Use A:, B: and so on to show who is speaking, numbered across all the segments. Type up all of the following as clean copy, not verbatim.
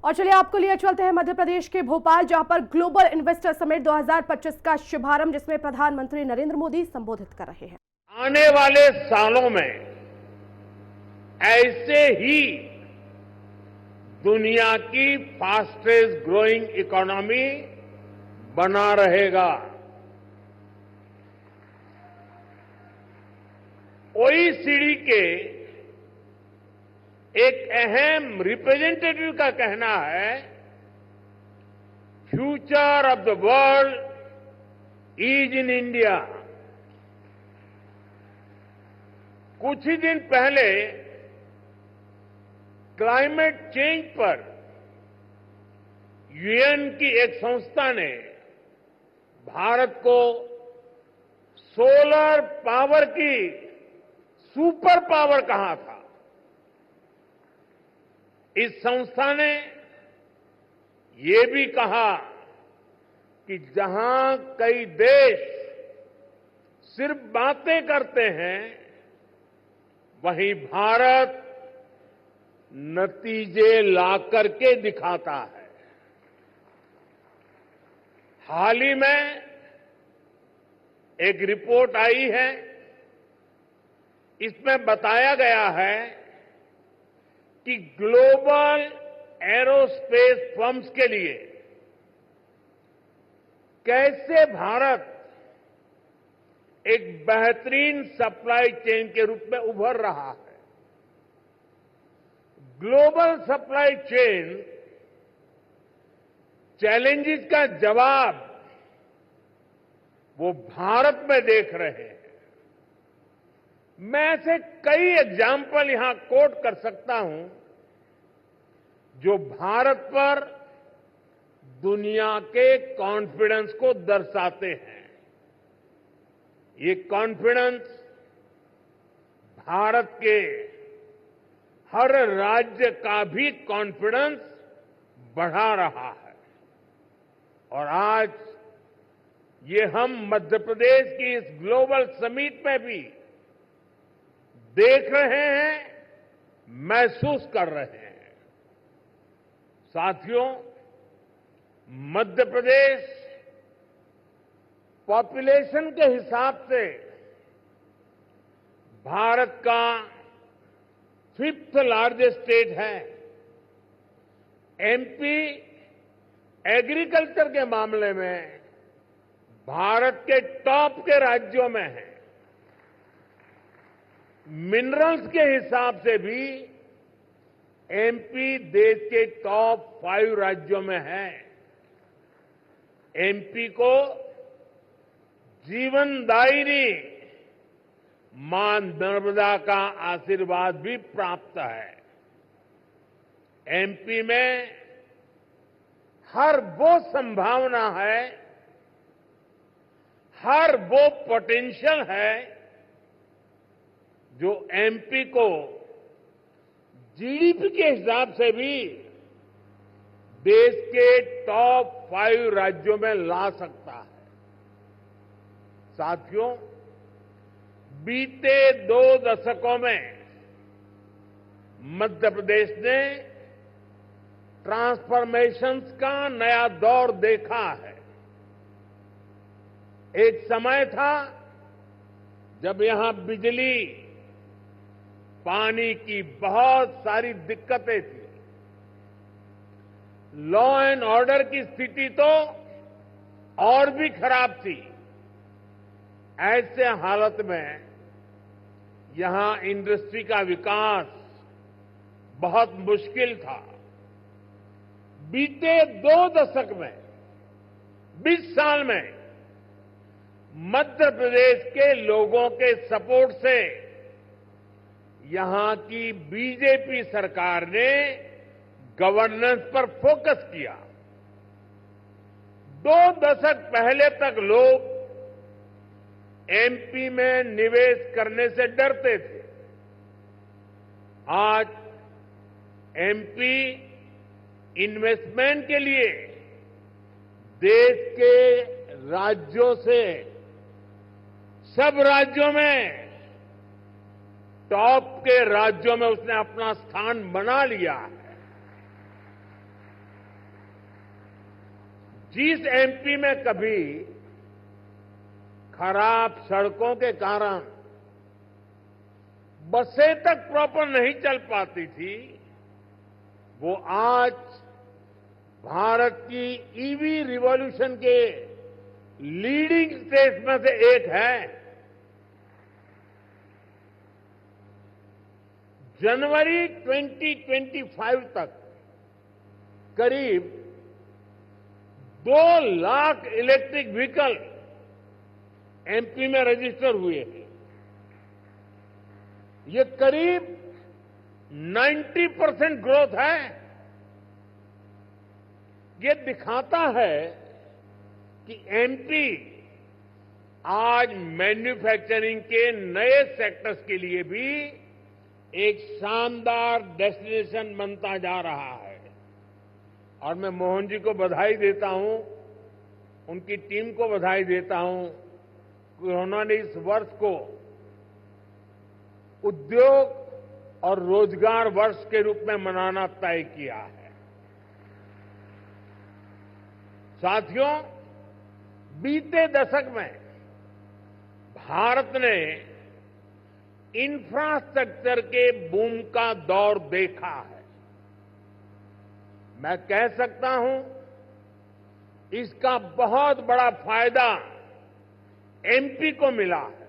A: और चलिए आपको लिए चलते हैं मध्य प्रदेश के भोपाल, जहां पर ग्लोबल इन्वेस्टर समिट 2025 का शुभारंभ, जिसमें प्रधानमंत्री नरेंद्र मोदी संबोधित कर रहे हैं।
B: आने वाले सालों में ऐसे ही दुनिया की फास्टेस्ट ग्रोइंग इकोनॉमी बना रहेगा। ओईसीडी के एक अहम रिप्रेजेंटेटिव का कहना है, future of the world is in India. कुछ ही दिन पहले क्लाइमेट चेंज पर यूएन की एक संस्था ने भारत को सोलर पावर की सुपर पावर कहा था। इस संस्था ने ये भी कहा कि जहां कई देश सिर्फ बातें करते हैं, वहीं भारत नतीजे ला करके दिखाता है। हाल ही में एक रिपोर्ट आई है, इसमें बताया गया है कि ग्लोबल एरोस्पेस फर्म्स के लिए कैसे भारत एक बेहतरीन सप्लाई चेन के रूप में उभर रहा है। ग्लोबल सप्लाई चेन चैलेंजेस का जवाब वो भारत में देख रहे हैं। मैं ऐसे कई एग्जाम्पल यहां कोट कर सकता हूं जो भारत पर दुनिया के कॉन्फिडेंस को दर्शाते हैं। ये कॉन्फिडेंस भारत के हर राज्य का भी कॉन्फिडेंस बढ़ा रहा है। और आज ये हम मध्य प्रदेश की इस ग्लोबल समिट में भी देख रहे हैं, महसूस कर रहे हैं। साथियों, मध्य प्रदेश पॉपुलेशन के हिसाब से भारत का 5th लार्जेस्ट स्टेट है। एमपी एग्रीकल्चर के मामले में भारत के टॉप के राज्यों में है। मिनरल्स के हिसाब से भी एमपी देश के टॉप 5 राज्यों में है। एमपी को जीवनदायिनी मां नर्मदा का आशीर्वाद भी प्राप्त है। एमपी में हर वो संभावना है, हर वो पोटेंशियल है जो एमपी को जीडीपी के हिसाब से भी देश के टॉप 5 राज्यों में ला सकता है। साथियों, बीते 2 दशकों में मध्य प्रदेश ने ट्रांसफॉर्मेशंस का नया दौर देखा है। एक समय था जब यहां बिजली, पानी की बहुत सारी दिक्कतें थी। लॉ एंड ऑर्डर की स्थिति तो और भी खराब थी। ऐसे हालत में यहां इंडस्ट्री का विकास बहुत मुश्किल था। बीते 2 दशक में, 20 साल में मध्य प्रदेश के लोगों के सपोर्ट से यहां की बीजेपी सरकार ने गवर्नेंस पर फोकस किया। 2 दशक पहले तक लोग एमपी में निवेश करने से डरते थे। आज एमपी इन्वेस्टमेंट के लिए देश के राज्यों से, सब राज्यों में, टॉप के राज्यों में उसने अपना स्थान बना लिया है। जिस एमपी में कभी खराब सड़कों के कारण बसें तक प्रॉपर नहीं चल पाती थी, वो आज भारत की ईवी रिवॉल्यूशन के लीडिंग स्टेट्स में से एक है। जनवरी 2025 तक करीब 2 लाख इलेक्ट्रिक व्हीकल एमपी में रजिस्टर हुए हैं। ये करीब 90% ग्रोथ है। ये दिखाता है कि एमपी आज मैन्युफैक्चरिंग के नए सेक्टर्स के लिए भी एक शानदार डेस्टिनेशन बनता जा रहा है। और मैं मोहन जी को बधाई देता हूं, उनकी टीम को बधाई देता हूं कि उन्होंने इस वर्ष को उद्योग और रोजगार वर्ष के रूप में मनाना तय किया है। साथियों, बीते दशक में भारत ने इंफ्रास्ट्रक्चर के बूम का दौर देखा है। मैं कह सकता हूं, इसका बहुत बड़ा फायदा एमपी को मिला है।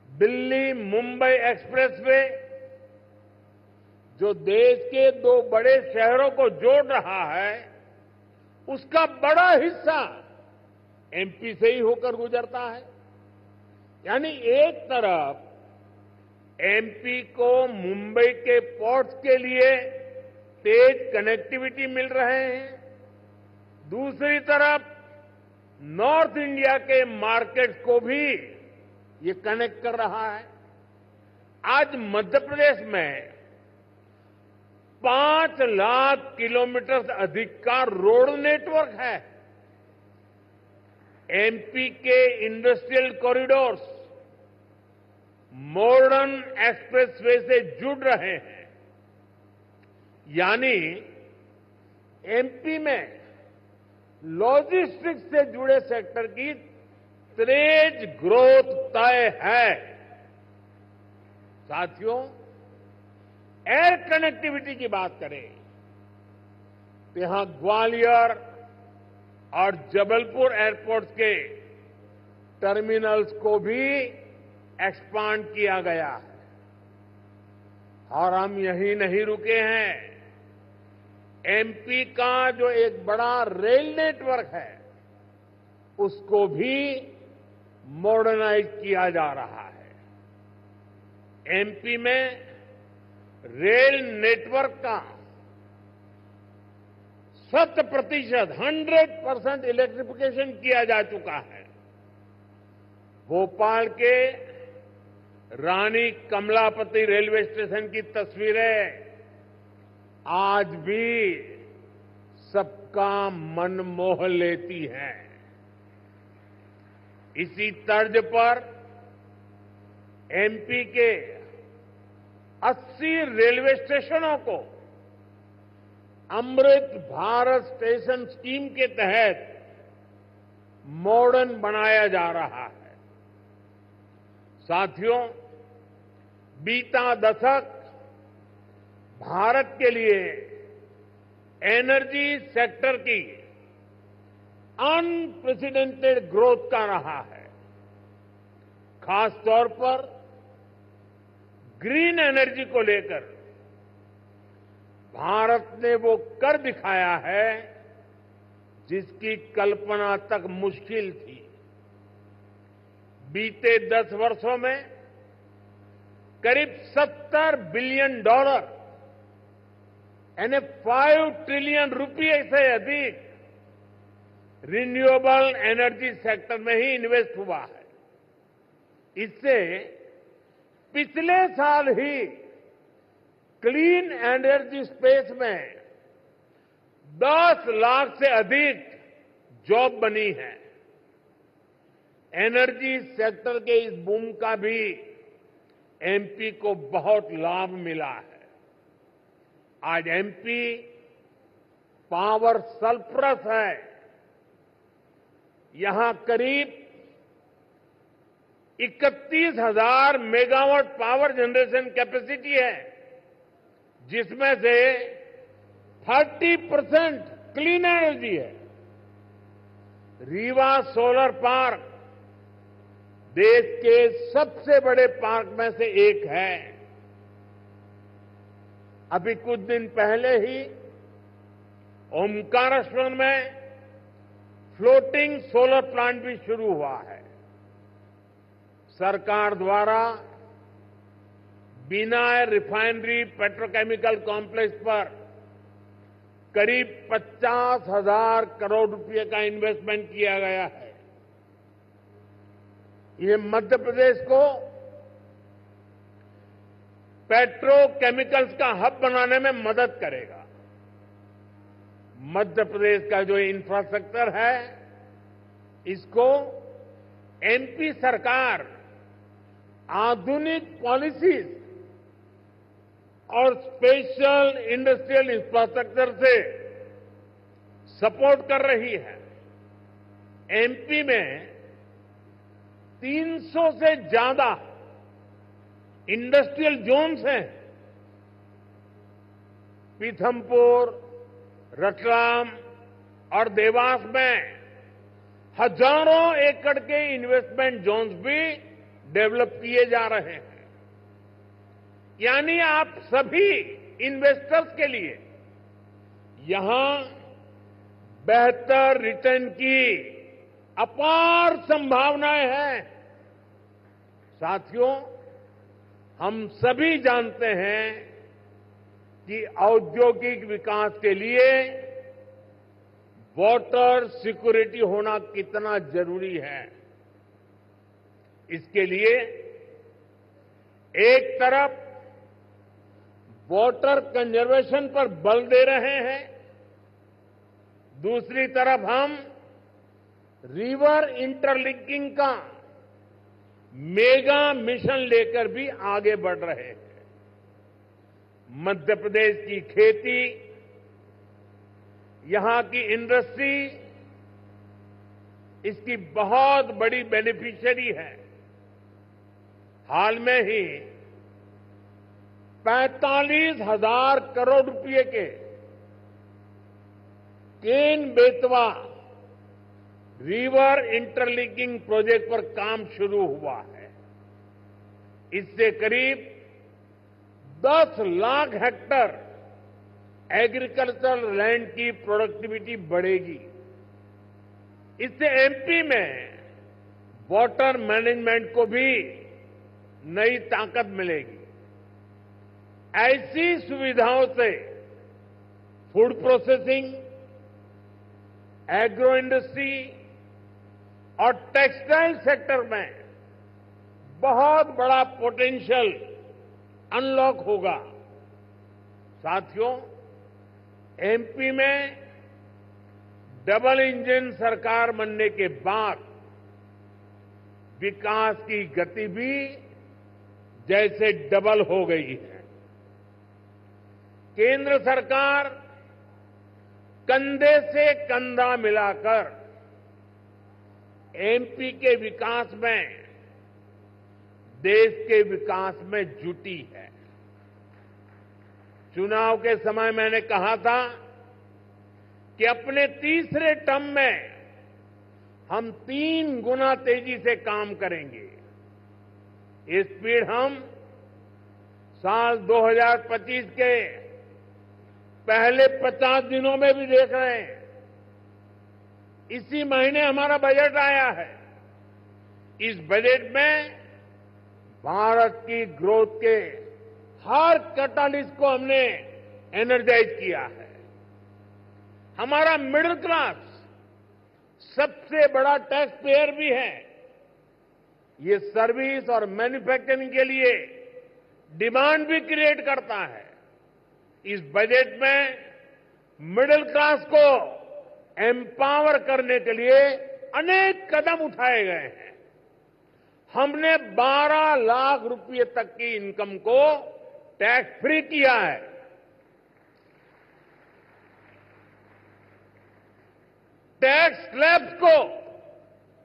B: दिल्ली मुंबई एक्सप्रेसवे जो देश के 2 बड़े शहरों को जोड़ रहा है, उसका बड़ा हिस्सा एमपी से ही होकर गुजरता है। यानी एक तरफ एमपी को मुंबई के पोर्ट्स के लिए तेज कनेक्टिविटी मिल रहे हैं, दूसरी तरफ नॉर्थ इंडिया के मार्केट्स को भी ये कनेक्ट कर रहा है। आज मध्य प्रदेश में 5 लाख किलोमीटर से अधिक का रोड नेटवर्क है। एमपी के इंडस्ट्रियल कॉरिडोर्स मॉडर्न एक्सप्रेसवे से जुड़ रहे हैं। यानी एमपी में लॉजिस्टिक्स से जुड़े सेक्टर की तेज ग्रोथ तय है। साथियों, एयर कनेक्टिविटी की बात करें तो यहां ग्वालियर और जबलपुर एयरपोर्ट्स के टर्मिनल्स को भी एक्सपांड किया गया है। और हम यहीं नहीं रुके हैं। एमपी का जो एक बड़ा रेल नेटवर्क है, उसको भी मॉडर्नाइज किया जा रहा है। एमपी में रेल नेटवर्क का 100% इलेक्ट्रिफिकेशन किया जा चुका है। भोपाल के रानी कमलापति रेलवे स्टेशन की तस्वीरें आज भी सबका मन मोह लेती हैं। इसी तर्ज पर एमपी के 80 रेलवे स्टेशनों को अमृत भारत स्टेशन स्कीम के तहत मॉडर्न बनाया जा रहा है। साथियों, बीता दशक भारत के लिए एनर्जी सेक्टर की अनप्रेसिडेंटेड ग्रोथ का रहा है। खासतौर पर ग्रीन एनर्जी को लेकर भारत ने वो कर दिखाया है जिसकी कल्पना तक मुश्किल थी। बीते 10 वर्षों में करीब $70 बिलियन यानी 5 ट्रिलियन रुपये से अधिक रिन्यूएबल एनर्जी सेक्टर में ही इन्वेस्ट हुआ है। इससे पिछले साल ही क्लीन एनर्जी स्पेस में 10 लाख से अधिक जॉब बनी है। एनर्जी सेक्टर के इस बूम का भी एमपी को बहुत लाभ मिला है। आज एमपी पावर सरप्लस है। यहां करीब 31,000 मेगावाट पावर जनरेशन कैपेसिटी है, जिसमें से 30% क्लीन एनर्जी है। रीवा सोलर पार्क देश के सबसे बड़े पार्क में से एक है। अभी कुछ दिन पहले ही ओमकारेश्वर में फ्लोटिंग सोलर प्लांट भी शुरू हुआ है। सरकार द्वारा बिना रिफाइनरी पेट्रोकेमिकल कॉम्प्लेक्स पर करीब 50,000 करोड़ रुपए का इन्वेस्टमेंट किया गया है। ये मध्य प्रदेश को पेट्रोकेमिकल्स का हब बनाने में मदद करेगा। मध्य प्रदेश का जो इंफ्रास्ट्रक्चर है, इसको एमपी सरकार आधुनिक पॉलिसीज और स्पेशल इंडस्ट्रियल इंफ्रास्ट्रक्चर से सपोर्ट कर रही है। एमपी में 300 से ज्यादा इंडस्ट्रियल जोन्स हैं। पीथमपुर, रतलाम और देवास में हजारों एकड़ के इन्वेस्टमेंट जोन्स भी डेवलप किए जा रहे हैं। यानी आप सभी इन्वेस्टर्स के लिए यहां बेहतर रिटर्न की अपार संभावनाएं हैं। साथियों, हम सभी जानते हैं कि औद्योगिक विकास के लिए वाटर सिक्योरिटी होना कितना जरूरी है। इसके लिए एक तरफ वाटर कंजर्वेशन पर बल दे रहे हैं, दूसरी तरफ हम रिवर इंटरलिंकिंग का मेगा मिशन लेकर भी आगे बढ़ रहे हैं। मध्य प्रदेश की खेती, यहां की इंडस्ट्री इसकी बहुत बड़ी बेनिफिशियरी है। हाल में ही 45,000 करोड़ रुपए के Ken Betwa river interlinking project पर काम शुरू हुआ है। इससे करीब 10 लाख हेक्टेयर एग्रीकल्चरल लैंड की प्रोडक्टिविटी बढ़ेगी। इससे एमपी में वाटर मैनेजमेंट को भी नई ताकत मिलेगी। ऐसी सुविधाओं से फूड प्रोसेसिंग, एग्रो इंडस्ट्री और टेक्सटाइल सेक्टर में बहुत बड़ा पोटेंशियल अनलॉक होगा। साथियों, एमपी में डबल इंजन सरकार बनने के बाद विकास की गति भी जैसे डबल हो गई है। केंद्र सरकार कंधे से कंधा मिलाकर एमपी के विकास में, देश के विकास में जुटी है। चुनाव के समय मैंने कहा था कि अपने तीसरे टर्म में हम 3 गुना तेजी से काम करेंगे। ये स्पीड हम साल 2025 के पहले 50 दिनों में भी देख रहे हैं। इसी महीने हमारा बजट आया है। इस बजट में भारत की ग्रोथ के हर कैटालिस्ट को हमने एनर्जाइज किया है। हमारा मिडिल क्लास सबसे बड़ा टैक्स पेयर भी है। ये सर्विस और मैन्युफैक्चरिंग के लिए डिमांड भी क्रिएट करता है। इस बजट में मिडिल क्लास को एम्पावर करने के लिए अनेक कदम उठाए गए हैं। हमने 12 लाख रुपए तक की इनकम को टैक्स फ्री किया है। कॉन्ट्रैक्ट स्लैब्स को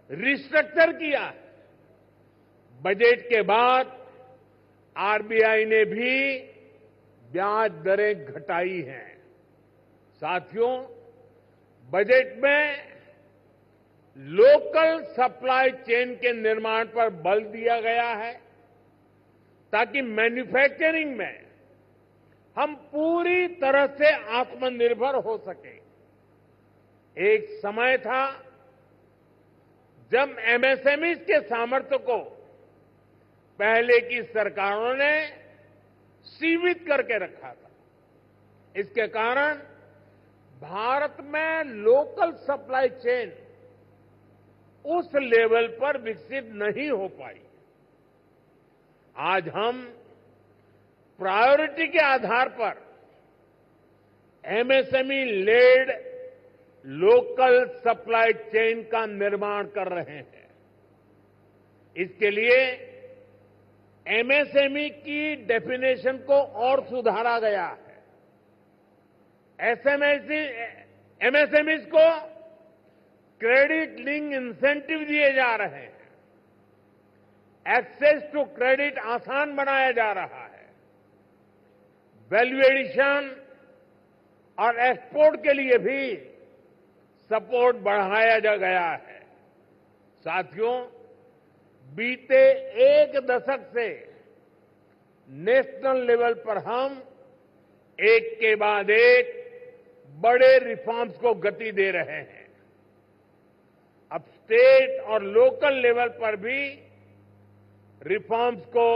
B: रिस्ट्रक्चर किया है। बजट के बाद आरबीआई ने भी ब्याज दरें घटाई हैं। साथियों, बजट में लोकल सप्लाई चेन के निर्माण पर बल दिया गया है ताकि मैन्युफैक्चरिंग में हम पूरी तरह से आत्मनिर्भर हो सके। एक समय था जब एमएसएमईज के सामर्थ्य को पहले की सरकारों ने सीमित करके रखा था। इसके कारण भारत में लोकल सप्लाई चेन उस लेवल पर विकसित नहीं हो पाई। आज हम प्रायोरिटी के आधार पर MSME led local supply chain का निर्माण कर रहे हैं। इसके लिए एमएसएमई की डेफिनेशन को और सुधारा गया है। एमएसएमईज को क्रेडिट लिंक इंसेंटिव दिए जा रहे हैं। एक्सेस टू क्रेडिट आसान बनाया जा रहा है। वैल्यू एडिशन और एक्सपोर्ट के लिए भी सपोर्ट बढ़ाया जा गया है। साथियों, बीते एक दशक से नेशनल लेवल पर हम एक के बाद एक बड़े रिफॉर्म्स को गति दे रहे हैं। अब स्टेट और लोकल लेवल पर भी रिफॉर्म्स को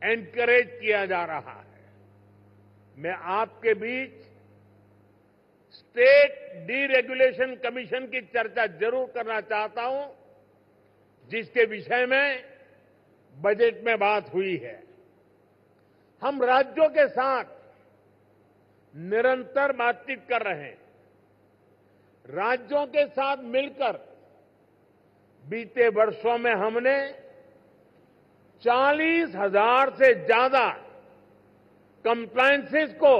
B: एनकरेज किया जा रहा है। मैं आपके बीच स्टेट डीरेगुलेशन कमीशन की चर्चा जरूर करना चाहता हूं, जिसके विषय में बजट में बात हुई है। हम राज्यों के साथ निरंतर बातचीत कर रहे हैं। राज्यों के साथ मिलकर बीते वर्षों में हमने 40,000 से ज्यादा कंप्लायंसेस को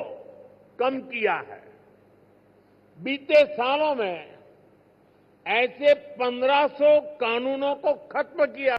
B: कम किया है। बीते सालों में ऐसे 1500 कानूनों को खत्म किया।